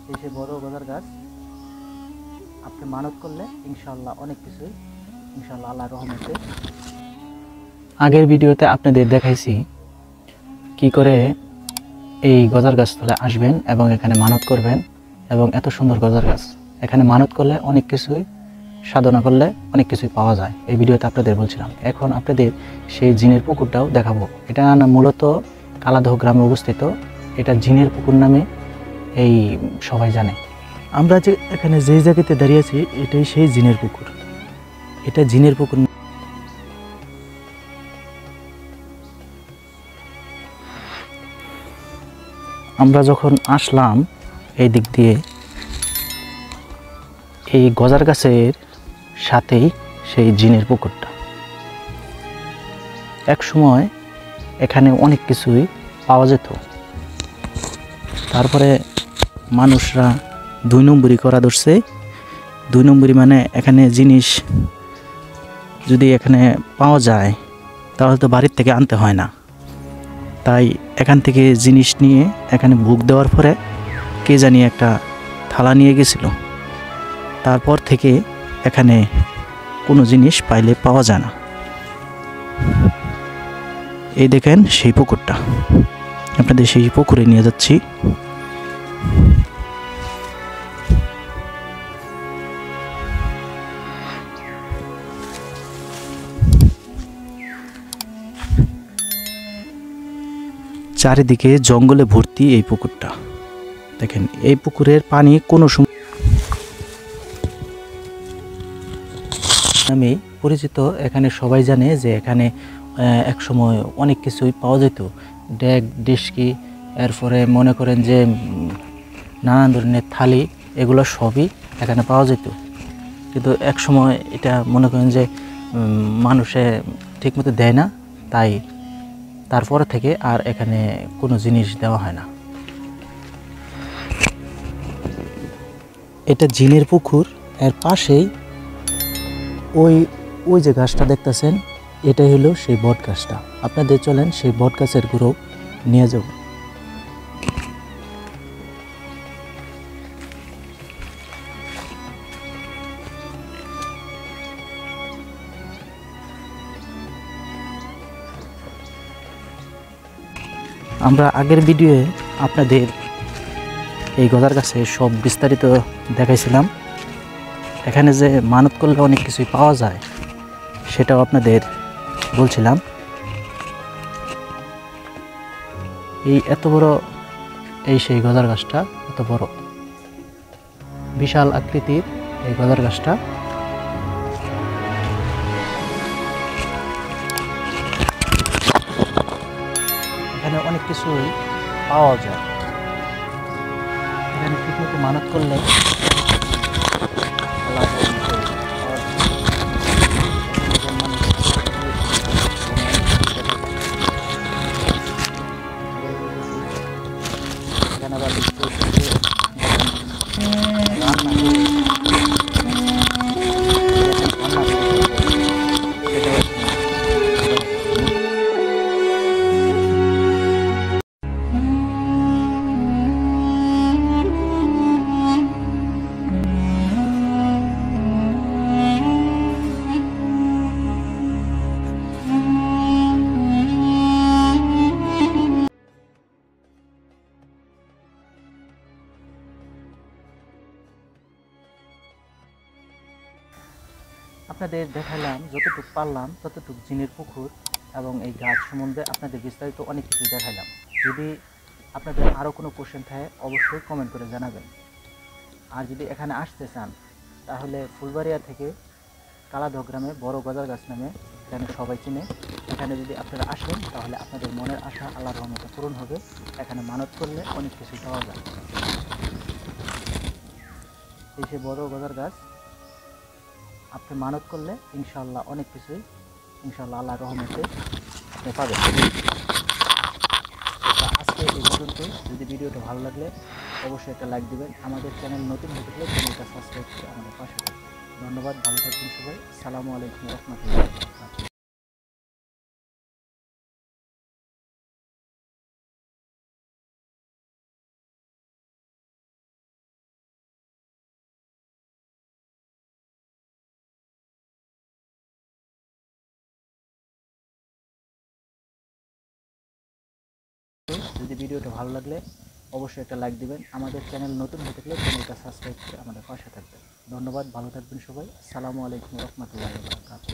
এই সে বড় গজার গাছ। আপনি মানত করলে ইনশাআল্লাহ অনেক কিছুই ইনশাআল্লাহ আল্লাহর রহমতে। আগের ভিডিওতে আপনাদের দেখাইছি কি করে এই গজার গাছতলে আসবেন এবং এখানে মানত করবেন, এবং এত সুন্দর গজার গাছ, এখানে মানত করলে অনেক কিছুই, সাধনা করলে অনেক কিছুই পাওয়া যায়। এই ভিডিওতে আপনাদের বলছিলাম। এখন আপনাদের সেই জিনের পুকুরটাও দেখাবো। এটা মূলত কালাদহ গ্রামে অবস্থিত। এটা জিনের পুকুর নামে এই সবাই জানে। আমরা যে এখানে যেই জায়গাতে দাঁড়িয়ে আছি এটাই সেই জিনের পুকুর। এটা জিনের পুকুর। আমরা যখন আসলাম এই দিক দিয়ে, এই গজার গাছের সাথেই সেই জিনের পুকুরটা। এক সময় এখানে অনেক কিছুই পাওয়া যেত, তারপরে মানুষরা 2 নম্বরি করা ধরছে। 2 নম্বরি মানে এখানে জিনিস যদি এখানে পাওয়া যায় তাহলে তো বাড়ির থেকে আনতে হয় না। তাই এখান থেকে জিনিস নিয়ে এখানে বুক দেওয়ার পরে কে জানি একটা থালা নিয়ে গেছিল। তারপর থেকে এখানে কোনো জিনিস পাইলে পাওয়া যায় না। এই দেখেন সেই পুকুরটা, আপনাদের সেই পুকুরে নিয়ে যাচ্ছি। চারিদিকে জঙ্গলে ভর্তি এই পুকুরটা। দেখেন এই পুকুরের পানি কোনো সময় নামে পরিচিত। এখানে সবাই জানে যে এখানে এক সময় অনেক কিছুই পাওয়া যেত। ডেক, ডেস্কি, এরপরে মনে করেন যে নানান ধরনের থালি, এগুলো সবই এখানে পাওয়া যেত। কিন্তু এক সময় এটা মনে করেন যে মানুষে ঠিকমতো দেয় না, তাই তারপরে থেকে আর এখানে কোনো জিনিস দেওয়া হয় না। এটা জিনের পুকুর। এর পাশেই ওই যে গাছটা দেখতেছেন, এটাই হলো সেই বট গাছটা। আপনাদের চলেন সেই বট গাছের গুঁড়ো নিয়ে যাব। আমরা আগের ভিডিওয়ে আপনাদের এই গজার গাছে সব বিস্তারিত দেখাইছিলাম। এখানে যে মানত করলে অনেক কিছুই পাওয়া যায় সেটাও আপনাদের বলছিলাম। এই এত বড় এই সেই গজার গাছটা, এত বড় বিশাল আকৃতির এই গজার গাছটা। এখানে অনেক কিছুই পাওয়া যায়। এখানে ঠিকমতো মানত করলে আপনাদের দেখালাম যতটুকু পারলাম ততটুকু জিনের পুকুর এবং এই গাছ সম্বন্ধে আপনাদের বিস্তারিত অনেক কিছু দেখালাম। যদি আপনাদের আরও কোনো কোশ্চেন থাকে অবশ্যই কমেন্ট করে জানাবেন। আর যদি এখানে আসতে চান তাহলে ফুলবাড়িয়া থেকে কালাদহ গ্রামে বড় গজার গাছ নামে এখানে সবাই চিনে। এখানে যদি আপনারা আসেন তাহলে আপনাদের মনের আশা আল্লাহর রহমতে পূরণ হবে। এখানে মানত করলে অনেক কিছু পাওয়া যায়। এই সে বড় গজার গাছ। আপনি মানত করলে ইনশাআল্লাহ অনেক কিছুই ইনশাআল্লাহ আল্লাহর রহমতে আপনি পাবেন। আজকে এই পর্যন্ত। যদি ভিডিওটা ভালো লাগলে অবশ্যই একটা লাইক দিবেন। আমাদের চ্যানেল নতুন হয়ে থাকলে চ্যানেলটা সাবস্ক্রাইব করে আমাদের পাশে থাকবেন। ধন্যবাদ, ভালো থাকবেন সবাই। আসসালামু আলাইকুম ওয়া রাহমাতুল্লাহি। যদি ভিডিওটা ভালো লাগলে অবশ্যই একটা লাইক দিবেন। আমাদের চ্যানেল নতুন হয়ে থাকলে চ্যানেলটা সাবস্ক্রাইব করে আমাদের পাশে থাকবেন। ধন্যবাদ, ভালো থাকবেন সবাই। আসসালামু আলাইকুম রহমতুল্লাহি ওয়া বারাকাতুহু।